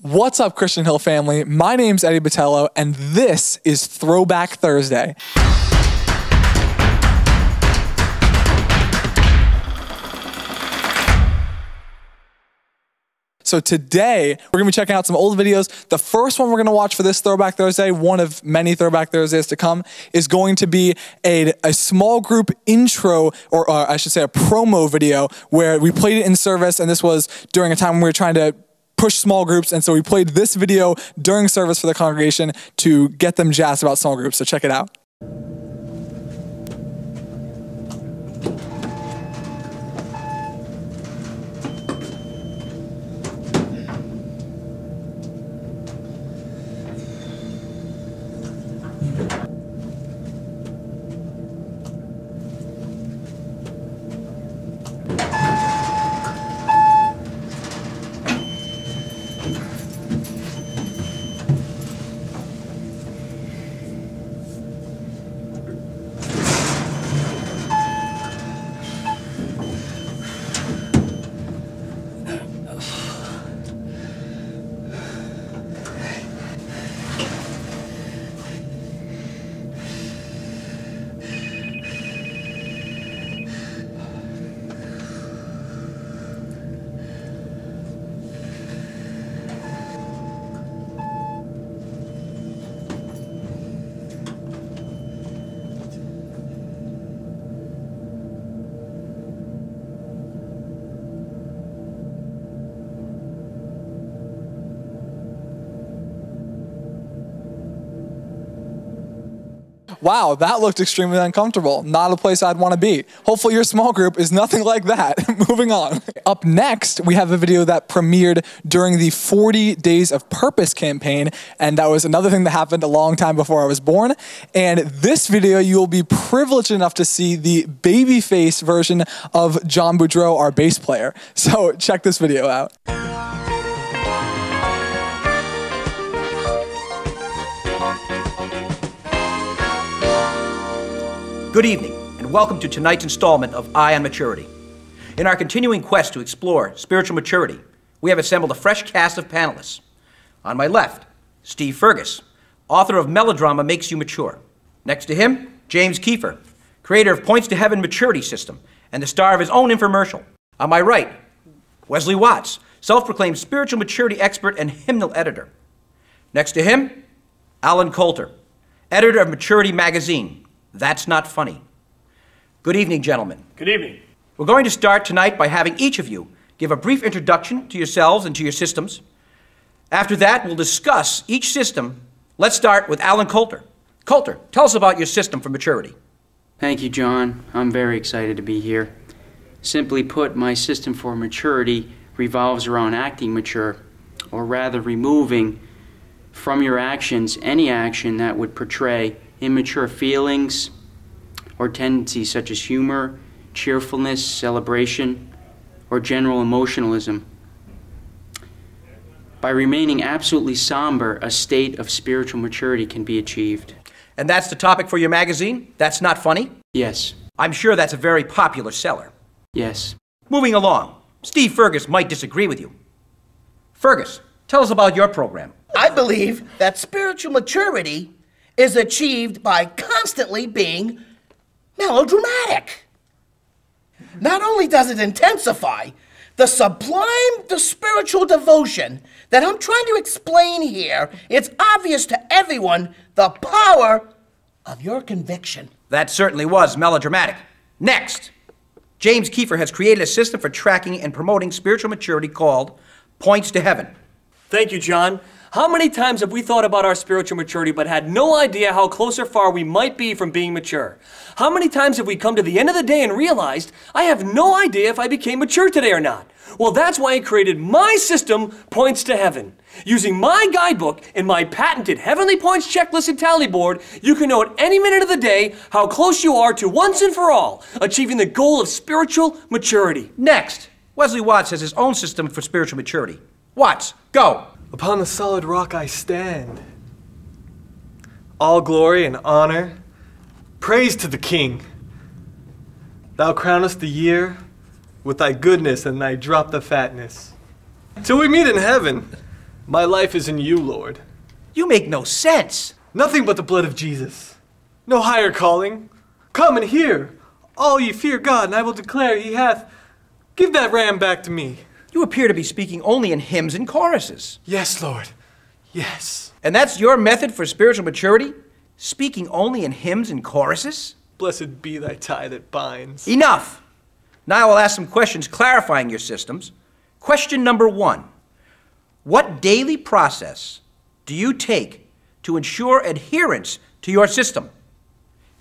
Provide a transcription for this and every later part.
What's up, Christian Hill family? My name's Eddie Botello, and this is Throwback Thursday. So today, we're going to be checking out some old videos. The first one we're going to watch for this Throwback Thursday, one of many Throwback Thursdays to come, is going to be a small group intro, or I should say a promo video, where we played it in service, and this was during a time when we were trying to push small groups, and so we played this video during service for the congregation to get them jazzed about small groups, so check it out. Wow, that looked extremely uncomfortable. Not a place I'd want to be. Hopefully your small group is nothing like that. Moving on. Up next, we have a video that premiered during the 40 Days of Purpose campaign, and that was another thing that happened a long time before I was born. And this video, you'll be privileged enough to see the babyface version of John Boudreau, our bass player. So check this video out. Good evening, and welcome to tonight's installment of Eye on Maturity. In our continuing quest to explore spiritual maturity, we have assembled a fresh cast of panelists. On my left, Steve Fergus, author of Melodrama Makes You Mature. Next to him, James Kiefer, creator of Points to Heaven Maturity System and the star of his own infomercial. On my right, Wesley Watts, self-proclaimed spiritual maturity expert and hymnal editor. Next to him, Alan Coulter, editor of Maturity Magazine. That's not funny. Good evening, gentlemen. Good evening. We're going to start tonight by having each of you give a brief introduction to yourselves and to your systems. After that, we'll discuss each system. Let's start with Alan Coulter. Coulter, tell us about your system for maturity. Thank you, John. I'm very excited to be here. Simply put, my system for maturity revolves around acting mature, or rather removing from your actions any action that would portray immature feelings or tendencies such as humor, cheerfulness, celebration, or general emotionalism. By remaining absolutely somber, a state of spiritual maturity can be achieved. And that's the topic for your magazine? That's not funny? Yes. I'm sure that's a very popular seller. Yes. Moving along, Steve Fergus might disagree with you. Fergus, tell us about your program. I believe that spiritual maturity is achieved by constantly being melodramatic. Not only does it intensify the sublime, the spiritual devotion that I'm trying to explain here, it's obvious to everyone the power of your conviction. That certainly was melodramatic. Next, James Kiefer has created a system for tracking and promoting spiritual maturity called Points to Heaven. Thank you, John. How many times have we thought about our spiritual maturity but had no idea how close or far we might be from being mature? How many times have we come to the end of the day and realized, I have no idea if I became mature today or not? Well, that's why I created my system, Points to Heaven. Using my guidebook and my patented Heavenly Points checklist and tally board, you can know at any minute of the day how close you are to once and for all achieving the goal of spiritual maturity. Next, Wesley Watts has his own system for spiritual maturity. Watts, go! Upon the solid rock I stand. All glory and honor, praise to the King. Thou crownest the year with thy goodness and thy drop the fatness. Till we meet in heaven, My life is in you, Lord. You make no sense. Nothing but the blood of Jesus. No higher calling. Come and hear. All ye fear God, and I will declare he hath. Give that ram back to me. You appear to be speaking only in hymns and choruses. Yes, Lord. Yes. And that's your method for spiritual maturity? Speaking only in hymns and choruses? Blessed be thy tie that binds. Enough! Now I'll ask some questions clarifying your systems. Question number 1. What daily process do you take to ensure adherence to your system?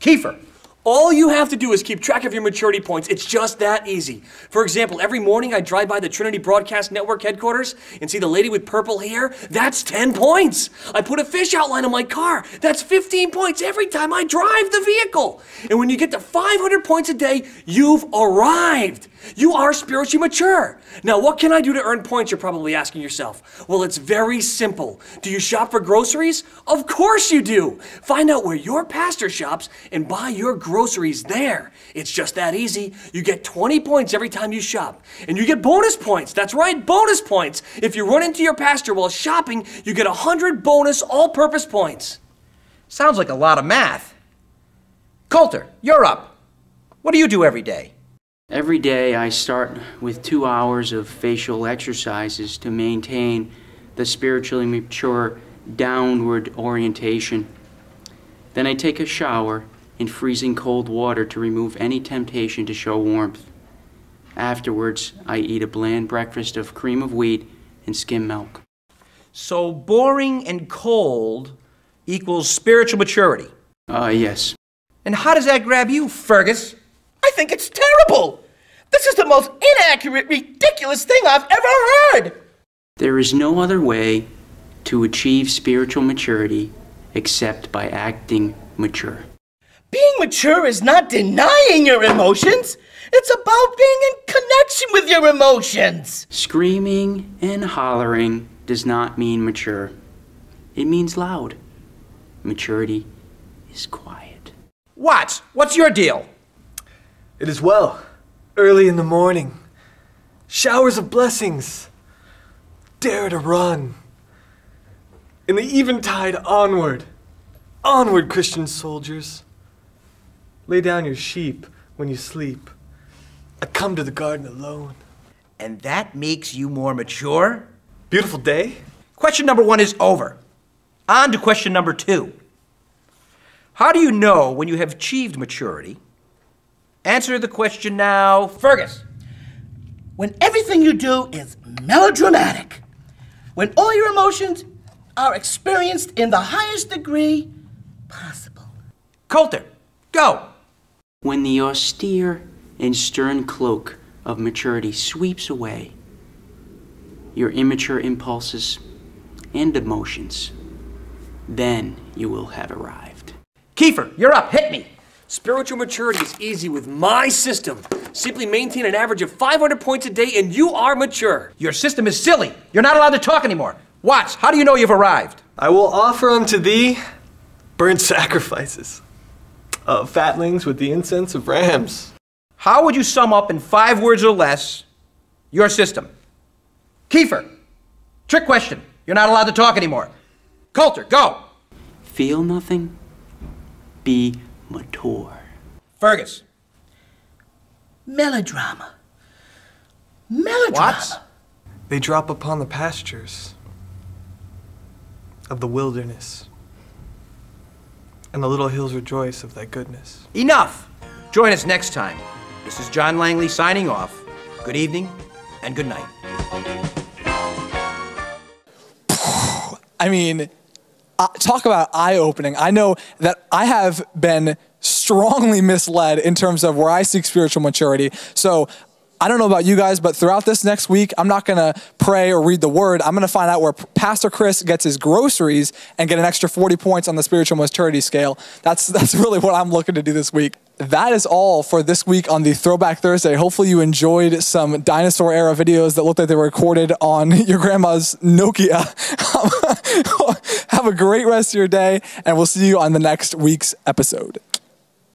Kiefer. All you have to do is keep track of your maturity points. It's just that easy. For example, every morning I drive by the Trinity Broadcast Network headquarters and see the lady with purple hair. That's 10 points. I put a fish outline on my car. That's 15 points every time I drive the vehicle. And when you get to 500 points a day, you've arrived. You are spiritually mature. Now, what can I do to earn points, you're probably asking yourself? Well, it's very simple. Do you shop for groceries? Of course you do. Find out where your pastor shops and buy your groceries there. It's just that easy. You get 20 points every time you shop. And you get bonus points. That's right, bonus points. If you run into your pastor while shopping, you get 100 bonus all-purpose points. Sounds like a lot of math. Coulter, you're up. What do you do every day? Every day I start with 2 hours of facial exercises to maintain the spiritually mature downward orientation. Then I take a shower in freezing cold water to remove any temptation to show warmth. Afterwards, I eat a bland breakfast of cream of wheat and skim milk. So boring and cold equals spiritual maturity. Yes. And how does that grab you, Fergus? I think it's terrible. This is the most inaccurate, ridiculous thing I've ever heard. There is no other way to achieve spiritual maturity except by acting mature. Being mature is not denying your emotions. It's about being in connection with your emotions. Screaming and hollering does not mean mature. It means loud. Maturity is quiet. Watts, what's your deal? It is well. Early in the morning. Showers of blessings. Dare to run. In the eventide onward. Onward, Christian soldiers. Lay down your sheep when you sleep. I come to the garden alone. And that makes you more mature? Beautiful day. Question number 1 is over. On to question number 2. How do you know when you have achieved maturity? Answer the question now, Fergus. When everything you do is melodramatic. When all your emotions are experienced in the highest degree possible. Coulter, go. When the austere and stern cloak of maturity sweeps away your immature impulses and emotions, then you will have arrived. Kiefer, you're up. Hit me. Spiritual maturity is easy with my system. Simply maintain an average of 500 points a day and you are mature. Your system is silly. You're not allowed to talk anymore. Watts, how do you know you've arrived? I will offer unto thee burnt sacrifices of fatlings with the incense of rams. How would you sum up in 5 words or less your system? Kiefer, trick question. You're not allowed to talk anymore. Coulter, go. Feel nothing, be mature. Fergus. Melodrama. Melodrama. Watts. They drop upon the pastures of the wilderness, and the little hills rejoice of thy goodness. Enough. Join us next time. This is John Langley signing off. Good evening and good night. I mean, talk about eye-opening. I know that I have been strongly misled in terms of where I seek spiritual maturity. So I don't know about you guys, but throughout this next week, I'm not going to pray or read the word. I'm going to find out where Pastor Chris gets his groceries and get an extra 40 points on the spiritual maturity scale. That's really what I'm looking to do this week. That is all for this week on the Throwback Thursday. Hopefully you enjoyed some dinosaur era videos that looked like they were recorded on your grandma's Nokia. Have a great rest of your day, and we'll see you on the next week's episode.